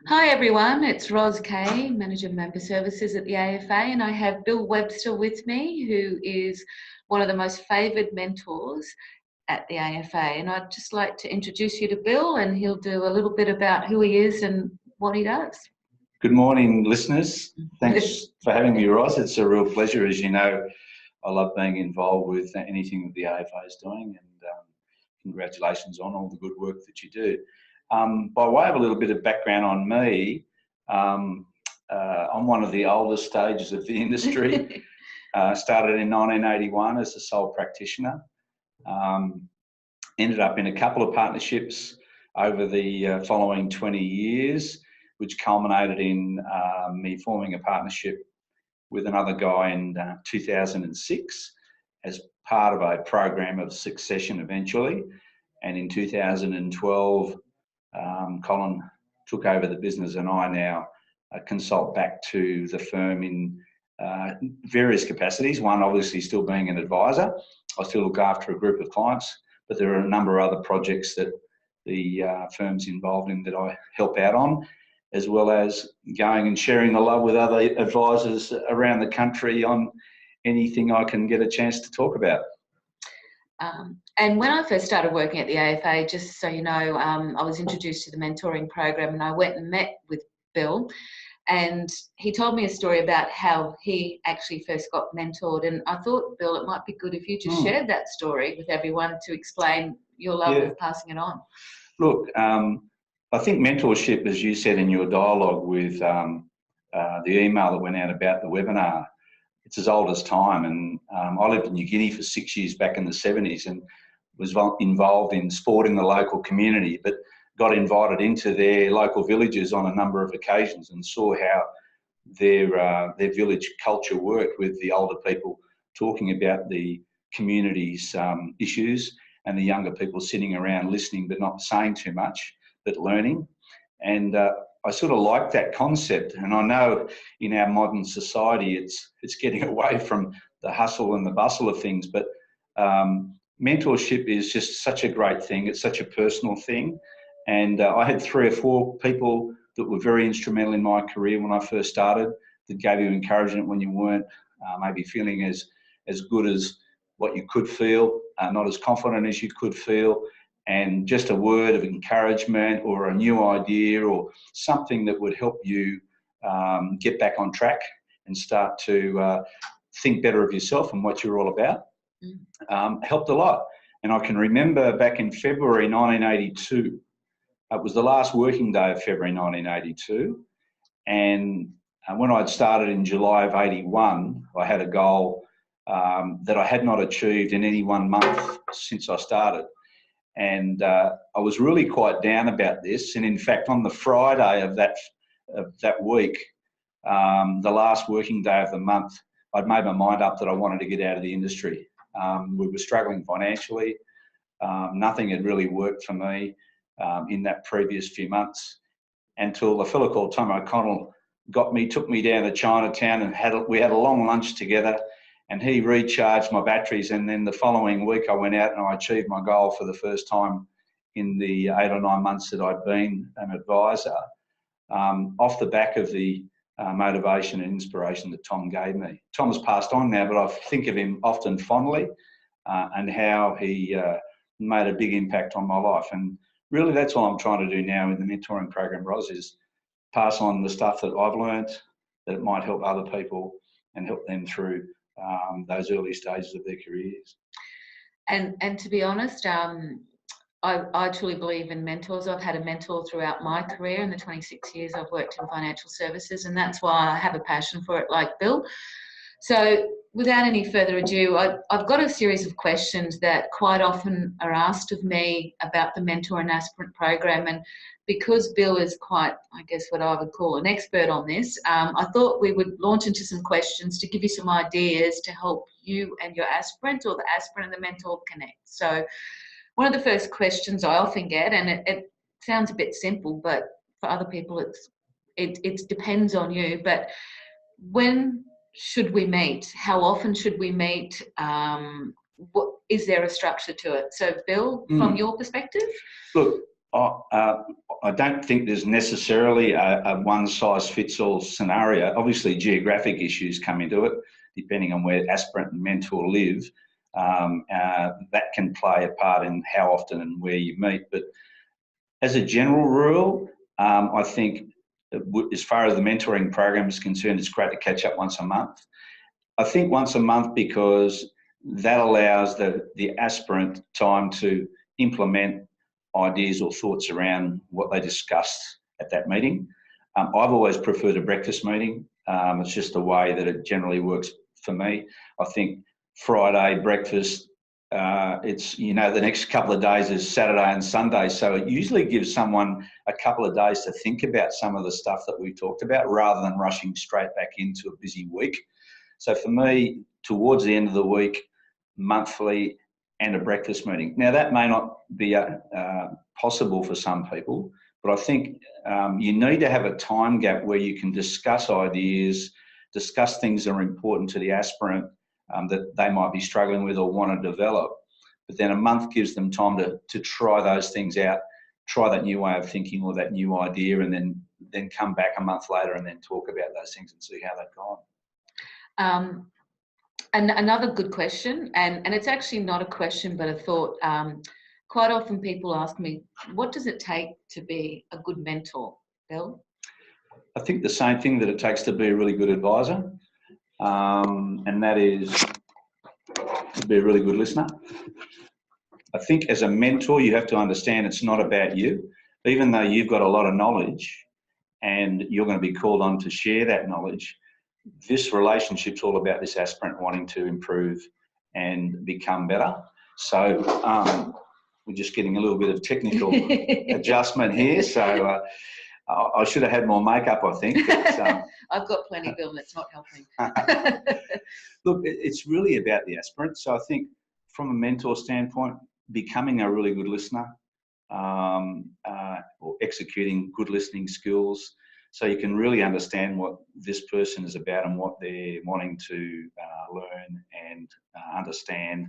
Hi everyone, it's Ros Kay, Manager of Member Services at the AFA, and I have Bill Webster with me, who is one of the most favoured mentors at the AFA. And I'd just like to introduce you to Bill, and he'll do a little bit about who he is and what he does. Good morning, listeners. Thanks for having me, Ros. It's a real pleasure. As you know, I love being involved with anything that the AFA is doing, and congratulations on all the good work that you do. By way of a little bit of background on me, I'm one of the oldest stages of the industry. Started in 1981 as a sole practitioner. Ended up in a couple of partnerships over the following 20 years, which culminated in me forming a partnership with another guy in 2006 as part of a program of succession eventually. And in 2012, Colin took over the business, and I now consult back to the firm in various capacities. One, obviously, still being an advisor. I still look after a group of clients, but there are a number of other projects that the firm's involved in that I help out on, as well as going and sharing the love with other advisors around the country on anything I can get a chance to talk about. And when I first started working at the AFA, just so you know, I was introduced to the mentoring program, and I went and met with Bill, and he told me a story about how he actually first got mentored. And I thought, Bill, it might be good if you just shared that story with everyone to explain your love of passing it on. Look, I think mentorship, as you said in your dialogue with the email that went out about the webinar, it's as old as time. And I lived in New Guinea for 6 years back in the 70s and was involved in sport in the local community, but got invited into their local villages on a number of occasions and saw how their village culture worked, with the older people talking about the community's issues and the younger people sitting around listening but not saying too much, but learning. And I sort of like that concept. And I know in our modern society it's getting away from the hustle and the bustle of things, but mentorship is just such a great thing. It's such a personal thing. And I had 3 or 4 people that were very instrumental in my career when I first started, that gave you encouragement when you weren't maybe feeling as good as what you could feel, not as confident as you could feel, and just a word of encouragement or a new idea or something that would help you get back on track and start to think better of yourself and what you're all about, helped a lot. And I can remember back in February 1982, it was the last working day of February 1982, and when I'd started in July of 81, I had a goal that I had not achieved in any 1 month since I started. And I was really quite down about this. And in fact, on the Friday of that week, the last working day of the month, I'd made my mind up that I wanted to get out of the industry. We were struggling financially. Nothing had really worked for me in that previous few months, until a fellow called Tom O'Connell took me down to Chinatown, and we had a long lunch together, and he recharged my batteries. And then the following week I went out and I achieved my goal for the first time in the 8 or 9 months that I'd been an advisor, off the back of the motivation and inspiration that Tom gave me. Tom has passed on now, but I think of him often fondly, and how he made a big impact on my life. And really that's all I'm trying to do now in the mentoring program, Ros, is pass on the stuff that I've learned, that it might help other people and help them through those early stages of their careers. And to be honest, I truly believe in mentors. I've had a mentor throughout my career in the 26 years I've worked in financial services, and that's why I have a passion for it, like Bill. So without any further ado, I've got a series of questions that quite often are asked of me about the mentor and aspirant program. And because Bill is quite, I guess, what I would call an expert on this, I thought we would launch into some questions to give you some ideas to help you and your aspirant, or the aspirant and the mentor, connect. So one of the first questions I often get, and it sounds a bit simple, but for other people it depends on you, but when should we meet? How often should we meet? What is there a structure to it? So Bill, from your perspective? Look, I don't think there's necessarily a one-size-fits-all scenario. Obviously, geographic issues come into it, depending on where aspirant and mentor live. That can play a part in how often and where you meet. But as a general rule, I think as far as the mentoring program is concerned, it's great to catch up once a month. I think once a month because that allows the aspirant time to implement ideas or thoughts around what they discussed at that meeting. I've always preferred a breakfast meeting. It's just the way that it generally works for me. I think Friday breakfast, it's, the next couple of days is Saturday and Sunday. So it usually gives someone a couple of days to think about some of the stuff that we talked about rather than rushing straight back into a busy week. So for me, towards the end of the week, monthly, and a breakfast meeting. Now that may not be possible for some people, but I think you need to have a time gap where you can discuss ideas, discuss things that are important to the aspirant that they might be struggling with or want to develop. But then a month gives them time to try those things out, try that new way of thinking or that new idea, and then come back a month later and then talk about those things and see how they've gone. And another good question, and it's actually not a question but a thought. Quite often people ask me, what does it take to be a good mentor, Bill? I think the same thing that it takes to be a really good advisor, and that is to be a really good listener. I think as a mentor, you have to understand it's not about you. Even though you've got a lot of knowledge and you're going to be called on to share that knowledge, this relationship's all about this aspirant wanting to improve and become better. So we're just getting a little bit of technical adjustment here. So I should have had more makeup, I think. But, I've got plenty, Bill, and it's not helping. Look, it's really about the aspirant. So I think from a mentor standpoint, becoming a really good listener or executing good listening skills, so you can really understand what this person is about and what they're wanting to learn and understand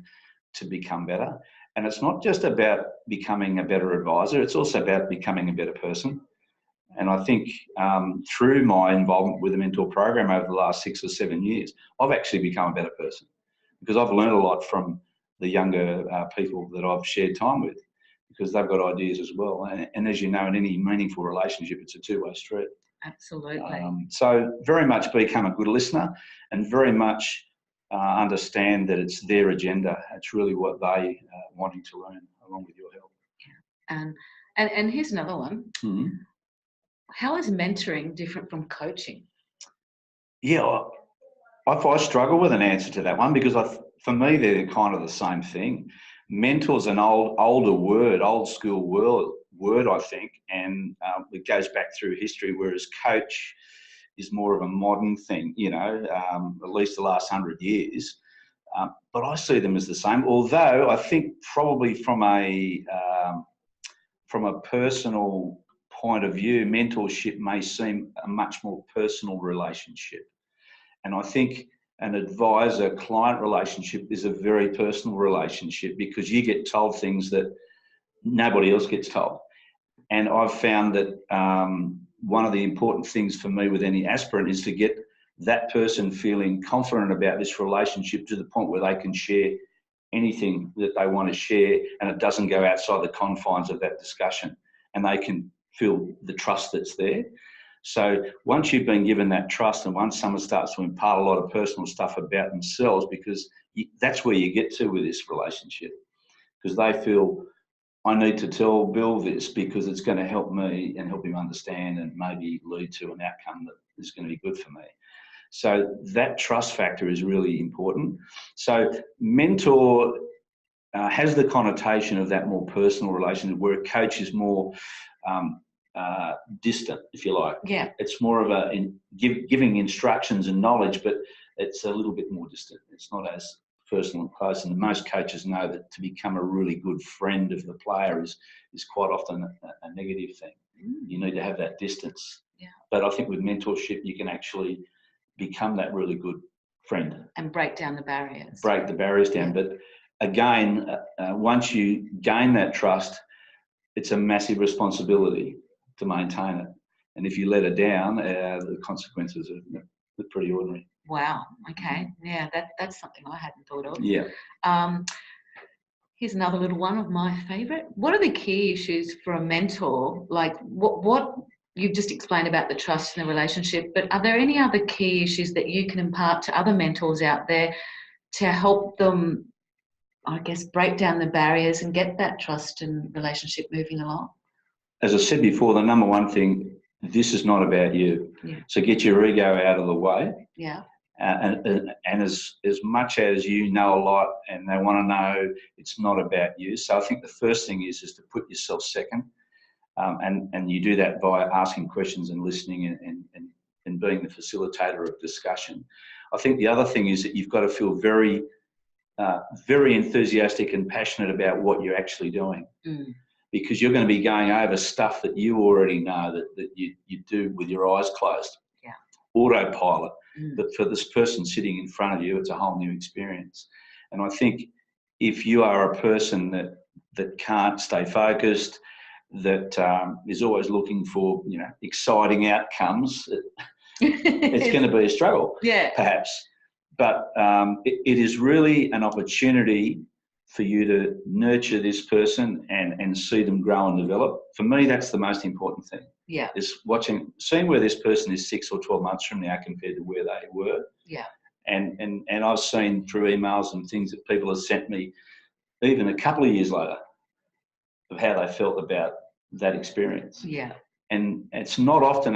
to become better. And it's not just about becoming a better advisor, it's also about becoming a better person. And I think through my involvement with the mentor program over the last 6 or 7 years, I've actually become a better person because I've learned a lot from the younger people that I've shared time with, because they've got ideas as well. And as you know, in any meaningful relationship, it's a two-way street. Absolutely. So very much become a good listener and very much understand that it's their agenda. It's really what they are wanting to learn along with your help. And here's another one. Mm-hmm. How is mentoring different from coaching? Yeah, I struggle with an answer to that one because for me, they're kind of the same thing. Mentor's an older word, old school word, I think, and it goes back through history, whereas coach is more of a modern thing, at least the last 100 years. But I see them as the same, although I think probably from a personal point of view, mentorship may seem a much more personal relationship. And I think an advisor-client relationship is a very personal relationship because you get told things that nobody else gets told. And I've found that one of the important things for me with any aspirant is to get that person feeling confident about this relationship to the point where they can share anything that they want to share and it doesn't go outside the confines of that discussion, and they can feel the trust that's there. So once you've been given that trust and once someone starts to impart a lot of personal stuff about themselves, because that's where you get to with this relationship, because they feel, I need to tell Bill this because it's going to help me and help him understand and maybe lead to an outcome that is going to be good for me. So that trust factor is really important. So mentor has the connotation of that more personal relationship, where a coach is more distant, if you like. Yeah. It's more of giving instructions and knowledge, but it's a little bit more distant. It's not as personal and close. And most coaches know that to become a really good friend of the player is quite often a negative thing. You need to have that distance. Yeah. But I think with mentorship, you can actually become that really good friend. And break down the barriers. Break the barriers down. Yeah. But again, once you gain that trust, it's a massive responsibility to maintain it. And if you let it down, the consequences are pretty ordinary. Wow. Okay. Yeah, that's something I hadn't thought of. Yeah. Here's another little one of my favourite. What are the key issues for a mentor? Like what you've just explained about the trust in the relationship, but are there any other key issues that you can impart to other mentors out there to help them, I guess, break down the barriers and get that trust and relationship moving along? As I said before, the number one thing, this is not about you. Yeah. So get your ego out of the way. Yeah. And as much as you know a lot and they want to know, it's not about you. So I think the first thing is to put yourself second. And you do that by asking questions and listening and being the facilitator of discussion. I think the other thing is that you've got to feel very, very enthusiastic and passionate about what you're actually doing. Because you're going to be going over stuff that you already know that you do with your eyes closed. Yeah. Autopilot. But for this person sitting in front of you, it's a whole new experience. And I think if you are a person that can't stay focused, that is always looking for, exciting outcomes, it's going to be a struggle, perhaps. But it is really an opportunity for you to nurture this person and see them grow and develop. For me, that's the most important thing. Yeah. Is seeing where this person is 6 or 12 months from now compared to where they were. Yeah. And I've seen through emails and things that people have sent me, even a couple of years later, of how they felt about that experience. Yeah. And it's not often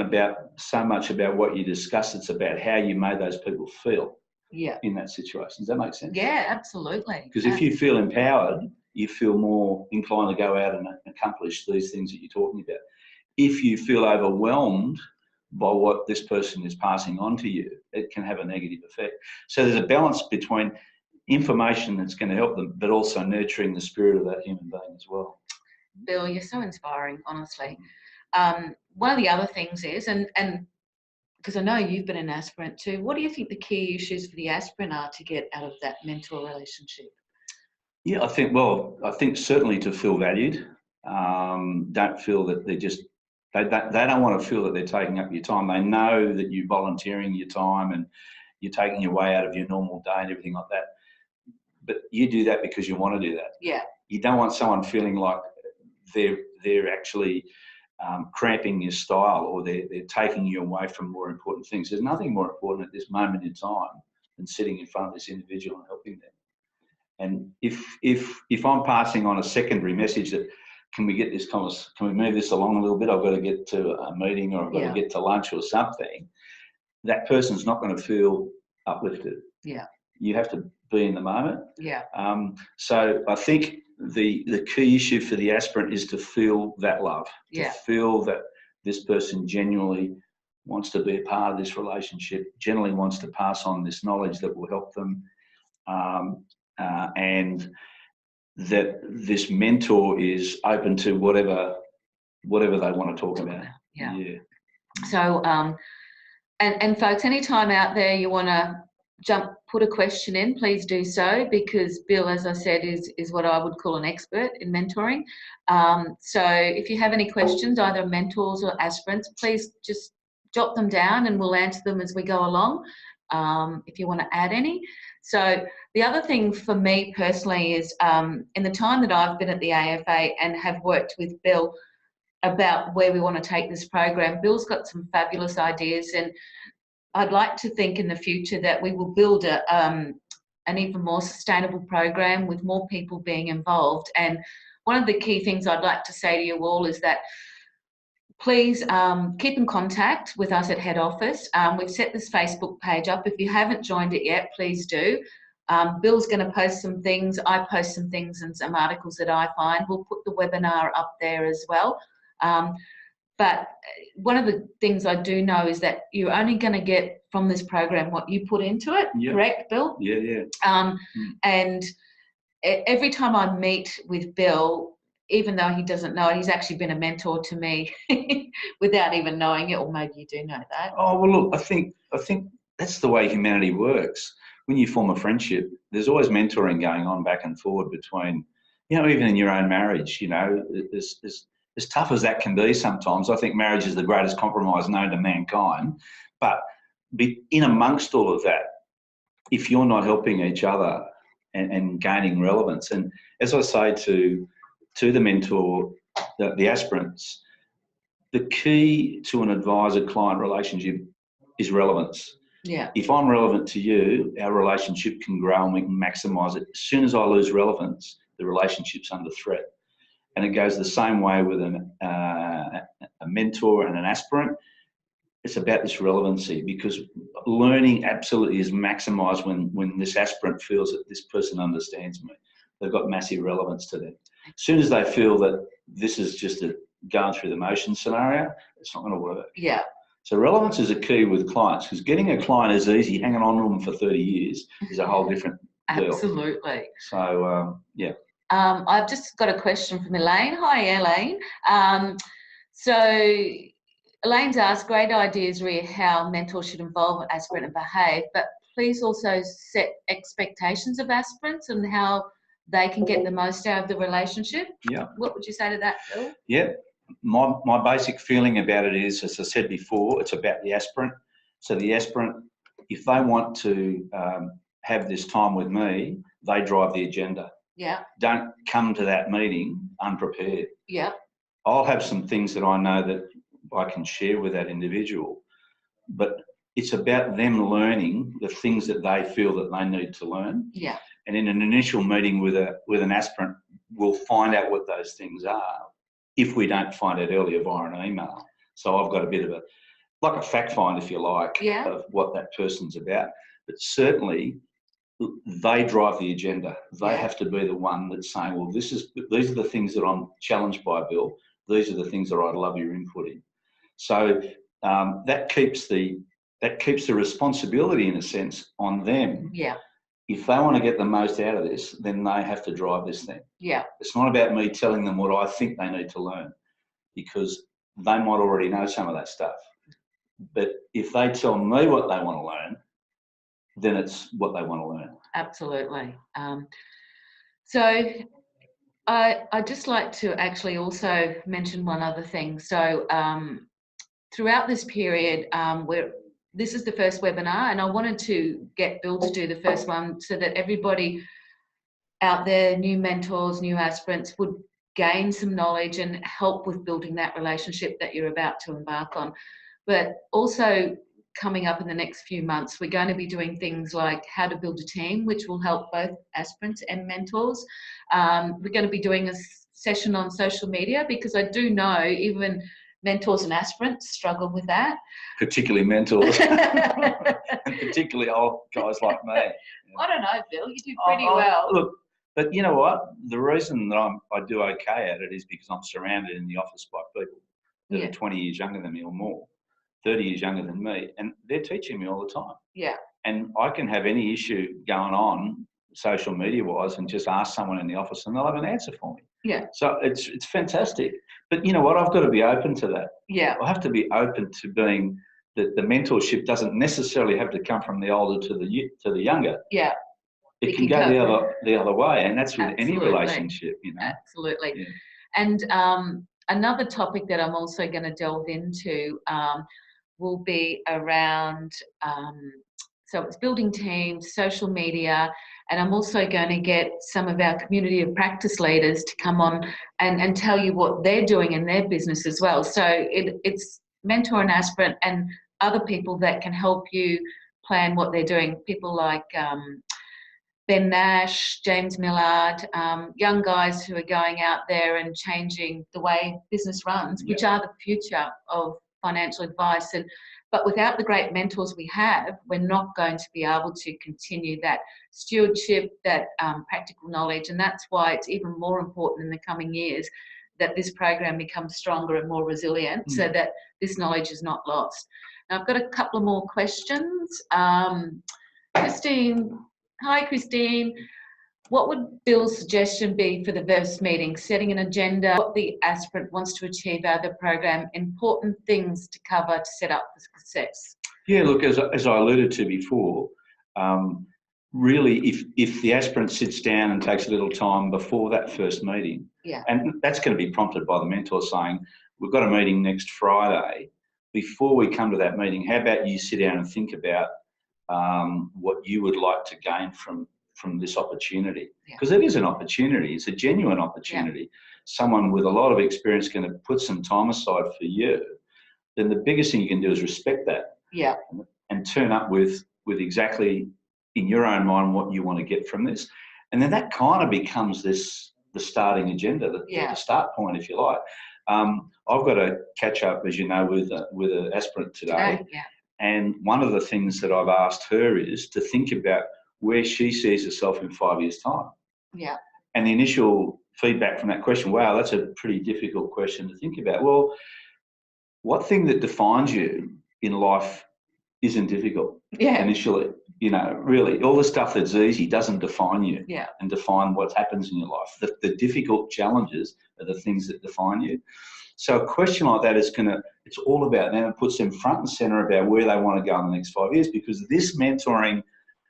so much about what you discuss, it's about how you made those people feel. Yeah. In that situation. Does that make sense? Yeah, absolutely. Because if you feel empowered, you feel more inclined to go out and accomplish these things that you're talking about. If you feel overwhelmed by what this person is passing on to you, it can have a negative effect. So there's a balance between information that's going to help them, but also nurturing the spirit of that human being as well. Bill, you're so inspiring, honestly. One of the other things is, and because I know you've been an aspirant too, what do you think the key issues for the aspirant are to get out of that mentor relationship? Yeah, I think certainly to feel valued. Don't feel that they don't want to feel that they're taking up your time. They know that you're volunteering your time and you're taking your way out of your normal day and everything like that. But you do that because you want to do that. Yeah. You don't want someone feeling like they're actually cramping your style or they're taking you away from more important things. There's nothing more important at this moment in time than sitting in front of this individual and helping them. And if I'm passing on a secondary message that can we move this along a little bit? I've got to get to a meeting or I've got to get to lunch or something. That person's not going to feel uplifted. Yeah. You have to be in the moment. Yeah. So I think the key issue for the aspirant is to feel that love, to feel that this person genuinely wants to be a part of this relationship, generally wants to pass on this knowledge that will help them, and that this mentor is open to whatever they want to talk about. Yeah. So, and folks, anytime out there you want to put a question in, please do so, because Bill, as I said, is what I would call an expert in mentoring. So if you have any questions, either mentors or aspirants, please just jot them down and we'll answer them as we go along, if you want to add any. So the other thing for me personally is in the time that I've been at the AFA and have worked with Bill about where we want to take this program, Bill's got some fabulous ideas, and I'd like to think in the future that we will build an even more sustainable program with more people being involved. And one of the key things I'd like to say to you all is that please keep in contact with us at head office. We've set this Facebook page up. If you haven't joined it yet, please do. Bill's going to post some things. I post some things and some articles that I find. We'll put the webinar up there as well. But one of the things I do know is that you're only going to get from this program what you put into it, correct, Bill? Yeah. And every time I meet with Bill, even though he doesn't know it, he's actually been a mentor to me without even knowing it, or maybe you do know that. Oh, well, look, I think that's the way humanity works. When you form a friendship, there's always mentoring going on back and forward between, even in your own marriage, there's as tough as that can be sometimes, I think marriage is the greatest compromise known to mankind. But in amongst all of that, if you're not helping each other and gaining relevance, and as I say to the mentor, the aspirants, the key to an advisor-client relationship is relevance. Yeah. If I'm relevant to you, our relationship can grow and we can maximise it. As soon as I lose relevance, the relationship's under threat. And it goes the same way with a mentor and an aspirant. It's about this relevancy, because learning absolutely is maximised when this aspirant feels that this person understands me. They've got massive relevance to them. As soon as they feel that this is just a going through the motion scenario, it's not going to work. Yeah. So relevance is a key with clients, because getting a client is easy. Hanging on to them for 30 years is a whole different deal. Absolutely. So, yeah. I've just got a question from Elaine. Hi, Elaine. So Elaine's asked, great ideas re how mentors should involve aspirant and behave, but please also set expectations of aspirants and how they can get the most out of the relationship. Yeah. What would you say to that, Bill? Yeah. My basic feeling about it is, as I said before, it's about the aspirant. So the aspirant, if they want to have this time with me, they drive the agenda. Yeah. Don't come to that meeting unprepared. Yeah. I'll have some things that I know that I can share with that individual, but it's about them learning the things that they feel that they need to learn. Yeah. And in an initial meeting with an aspirant, we'll find out what those things are if we don't find out earlier via an email. So I've got a bit of like a fact find, if you like, yeah. of what that person's about. But certainly they drive the agenda. They have to be the one that's saying, well, these are the things that I'm challenged by, Bill. These are the things that I'd love your input in. So that keeps the responsibility, in a sense, on them. Yeah. If they want to get the most out of this, then they have to drive this thing. Yeah. It's not about me telling them what I think they need to learn, because they might already know some of that stuff. But if they tell me what they want to learn, then it's what they want to learn. Absolutely. So I'd just like to actually also mention one other thing. So throughout this period, this is the first webinar, and I wanted to get Bill to do the first one so that everybody out there, new mentors, new aspirants, would gain some knowledge and help with building that relationship that you're about to embark on. But also coming up in the next few months, we're going to be doing things like how to build a team, which will help both aspirants and mentors. We're going to be doing a session on social media, because I do know even mentors and aspirants struggle with that. Particularly mentors, and particularly old guys like me. I don't know, Bill, you do pretty well. Look, but you know what? The reason that I do okay at it is because I'm surrounded in the office by people that are 20 years younger than me or more, 30 years younger than me, and they're teaching me all the time. Yeah. And I can have any issue going on social media wise and just ask someone in the office and they'll have an answer for me. Yeah. So it's fantastic. But you know what? I've got to be open to that. Yeah. I have to be open to being that the mentorship doesn't necessarily have to come from the older to the younger. Yeah. It can go the other way, and that's with any relationship, you know. Absolutely. Yeah. And another topic that I'm also going to delve into will be around, so it's building teams, social media, and I'm also going to get some of our community of practice leaders to come on and tell you what they're doing in their business as well. So it's mentor and aspirant and other people that can help you plan what they're doing. People like Ben Nash, James Millard, young guys who are going out there and changing the way business runs, which are the future of financial advice. But without the great mentors we have, we're not going to be able to continue that stewardship, that practical knowledge. And that's why it's even more important in the coming years that this program becomes stronger and more resilient so that this knowledge is not lost. Now, I've got a couple of more questions. Christine. Hi, Christine. What would Bill's suggestion be for the first meeting? Setting an agenda, what the aspirant wants to achieve out of the program, important things to cover to set up for success. Yeah, look, as I alluded to before, really, if the aspirant sits down and takes a little time before that first meeting, and that's going to be prompted by the mentor saying, we've got a meeting next Friday. Before we come to that meeting, how about you sit down and think about what you would like to gain from this opportunity? Because it is an opportunity. It's a genuine opportunity. Someone with a lot of experience going to put some time aside for you. Then the biggest thing you can do is respect that. And turn up with exactly in your own mind what you want to get from this. And then that kind of becomes the starting agenda, the start point, if you like. I've got to catch up, as you know, with an aspirant today. And one of the things that I've asked her is to think about where she sees herself in 5 years' time. And the initial feedback from that question, wow, that's a pretty difficult question to think about. Well, what thing that defines you in life isn't difficult initially? You know, really, all the stuff that's easy doesn't define you and define what happens in your life. The difficult challenges are the things that define you. So a question like that is it's all about now, it puts them front and center about where they want to go in the next 5 years, because this mentoring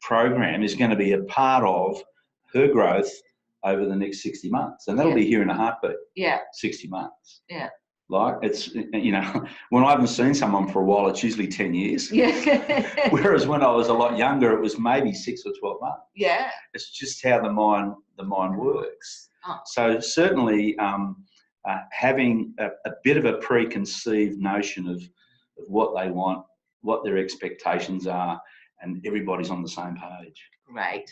program is going to be a part of her growth over the next 60 months. And that'll be here in a heartbeat. 60 months. Like, it's, you know, when I haven't seen someone for a while, it's usually 10 years. Whereas when I was a lot younger, it was maybe 6 or 12 months. It's just how the mind works. So certainly having a bit of a preconceived notion of what they want, what their expectations are, and everybody's on the same page. Great.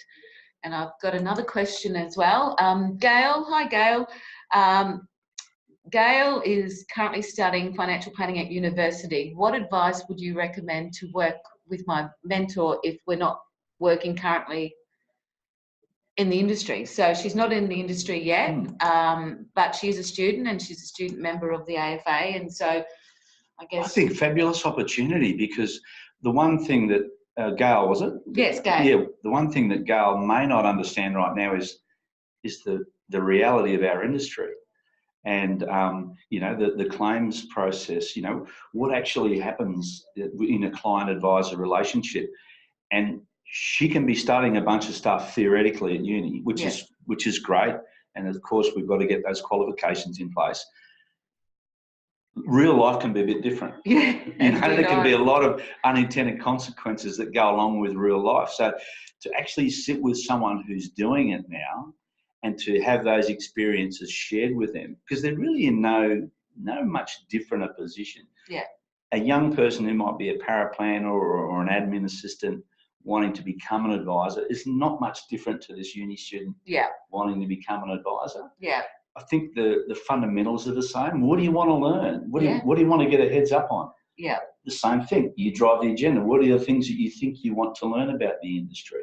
And I've got another question as well. Gail, hi Gail. Gail is currently studying financial planning at university. What advice would you recommend to work with my mentor if we're not working currently in the industry? So she's not in the industry yet, but she's a student and she's a student member of the AFA. And so I think fabulous opportunity, because the one thing that Gail, was it? Yes, Gail. Yeah, the one thing that Gail may not understand right now is the reality of our industry. And, you know, the claims process, you know, what actually happens in a client-advisor relationship. And she can be studying a bunch of stuff theoretically at uni, which is great. And, of course, we've got to get those qualifications in place. Real life can be a bit different. You know, there can be a lot of unintended consequences that go along with real life. So to actually sit with someone who's doing it now, and to have those experiences shared with them, because they're really in no much different a position. A young person who might be a paraplanner or an admin assistant wanting to become an advisor is not much different to this uni student wanting to become an advisor. I think the fundamentals are the same. What do you want to learn? What do you want to get a heads up on? The same thing. You drive the agenda. What are the things that you think you want to learn about the industry?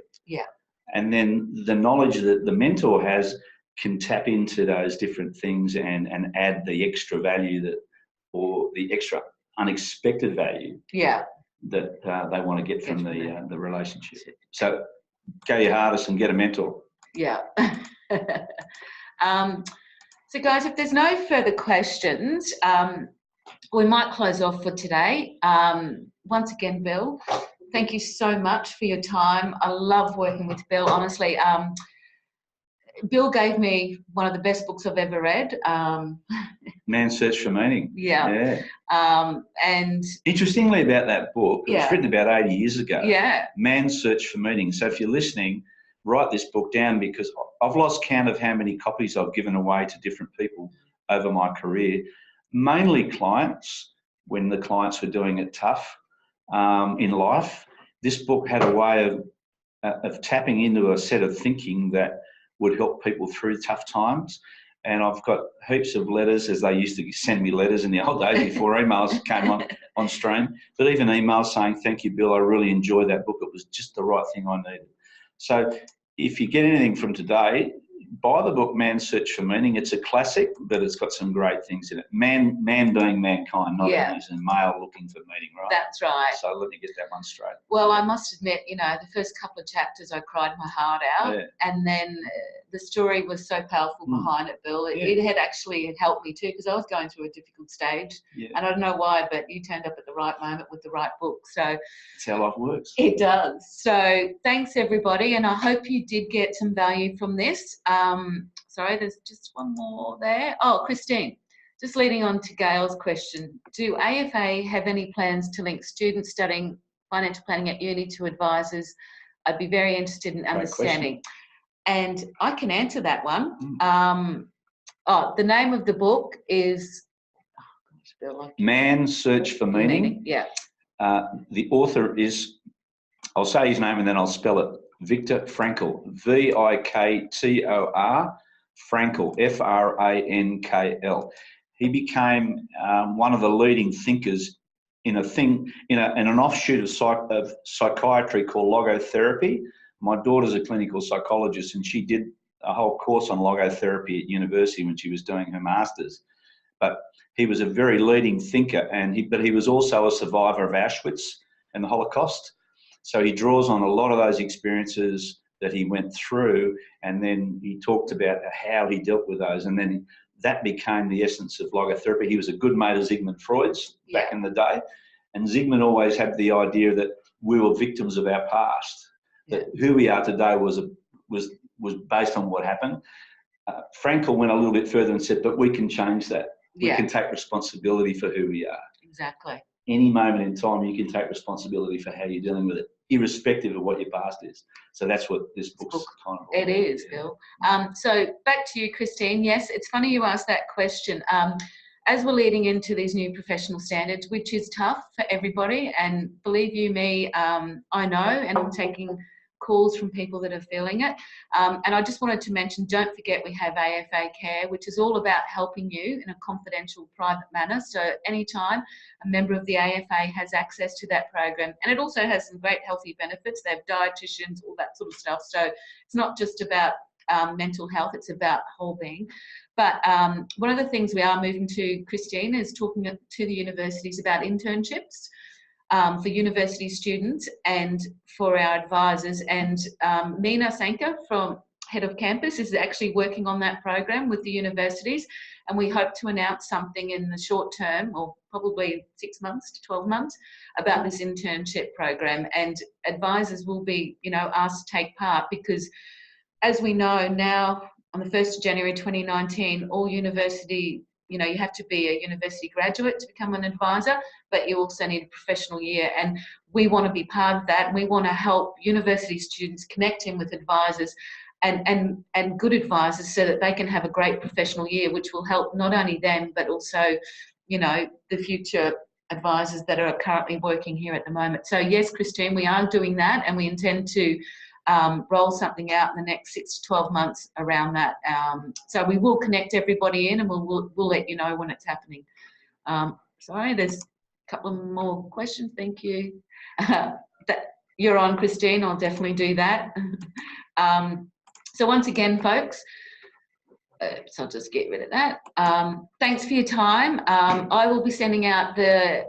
And then the knowledge that the mentor has can tap into those different things and add the extra value or the extra unexpected value that they want to get from the relationship. So go your hardest and get a mentor. So guys, if there's no further questions, we might close off for today. Once again, Bill, thank you so much for your time. I love working with Bill, honestly. Bill gave me one of the best books I've ever read. Man's Search for Meaning. And interestingly about that book, it was written about 80 years ago. Man's Search for Meaning. So if you're listening, write this book down, because I've lost count of how many copies I've given away to different people over my career, mainly clients, when the clients were doing it tough in life. This book had a way of tapping into a set of thinking that would help people through tough times. And I've got heaps of letters, as they used to send me letters in the old days before emails came on stream, but even emails saying, thank you, Bill, I really enjoyed that book. It was just the right thing I needed. So if you get anything from today, buy the book Man's Search for Meaning. It's a classic, but it's got some great things in it. Man being mankind, not as a male looking for meaning, right? That's right. So let me get that one straight. Well, I must admit, you know, the first couple of chapters I cried my heart out, and then the story was so powerful behind it, Bill. It had actually helped me too, because I was going through a difficult stage, and I don't know why, but you turned up at the right moment with the right book. So that's how life works. It does. So thanks everybody, and I hope you did get some value from this. Sorry, there's just one more there. Oh, Christine, just leading on to Gail's question, do AFA have any plans to link students studying financial planning at uni to advisors? I'd be very interested in understanding. And I can answer that one. The name of the book is Man's Search for Meaning. Yeah. The author is, I'll say his name and then I'll spell it, Viktor Frankl, V-I-K-T-O-R, Frankl, F-R-A-N-K-L. He became one of the leading thinkers in an offshoot of psychiatry called logotherapy. My daughter's a clinical psychologist, and she did a whole course on logotherapy at university when she was doing her master's. But he was a very leading thinker, but he was also a survivor of Auschwitz and the Holocaust. So he draws on a lot of those experiences that he went through, and then he talked about how he dealt with those, and then that became the essence of logotherapy. He was a good mate of Sigmund Freud's back in the day, and Sigmund always had the idea that we were victims of our past, that who we are today was based on what happened. Frankl went a little bit further and said, but we can change that. We can take responsibility for who we are. Exactly. Any moment in time, you can take responsibility for how you're dealing with it, irrespective of what your past is. So that's what this book's kind of all about. It is, Bill. So back to you, Christine. Yes, it's funny you asked that question. As we're leading into these new professional standards, which is tough for everybody, and believe you me, I know, and I'm taking calls from people that are feeling it. And I just wanted to mention, don't forget we have AFA Care, which is all about helping you in a confidential, private manner. So anytime a member of the AFA has access to that program, and it also has some great healthy benefits. They have dietitians, all that sort of stuff. So it's not just about mental health, it's about whole being. But one of the things we are moving to, Christine, is talking to the universities about internships. For university students and for our advisors, and Meena Sanka from Head of Campus is actually working on that program with the universities, and we hope to announce something in the short term, or probably 6 months to 12 months, about this internship program, and advisors will be asked to take part, because as we know now, on the 1st of January 2019, all university, you have to be a university graduate to become an advisor, but you also need a professional year. And we want to be part of that. And we want to help university students connect in with advisors and good advisors, so that they can have a great professional year, which will help not only them, but also, the future advisors that are currently working here at the moment. So yes, Christine, we are doing that, and we intend to roll something out in the next 6 to 12 months around that. So we will connect everybody in, and we'll let you know when it's happening. Sorry, there's a couple more questions. Thank you. You're on, Christine. I'll definitely do that. So once again, folks, so I'll just get rid of that. Thanks for your time. I will be sending out the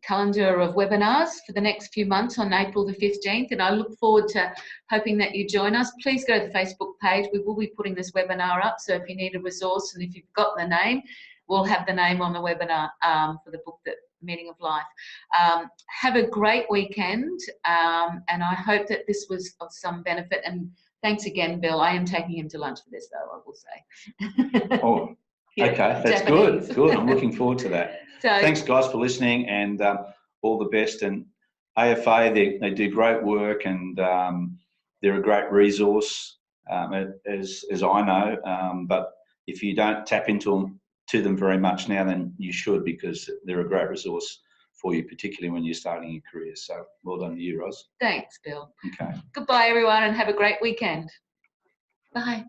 calendar of webinars for the next few months on April the 15th, and I look forward to hoping that you join us. Please go to the Facebook page. We will be putting this webinar up, so if you need a resource and if you've got the name, we'll have the name on the webinar for the book, The Meaning of Life. Have a great weekend, and I hope that this was of some benefit. And thanks again, Bill. I am taking him to lunch for this, though, I will say. Oh, yeah, okay. That's Japanese. Good. I'm looking forward to that. So, thanks, guys, for listening, and all the best. And AFA, they do great work, and they're a great resource, as I know. But if you don't tap into them very much now, then you should, because they're a great resource for you, particularly when you're starting your career. So well done to you, Ros. Thanks, Bill. Okay. Goodbye, everyone, and have a great weekend. Bye.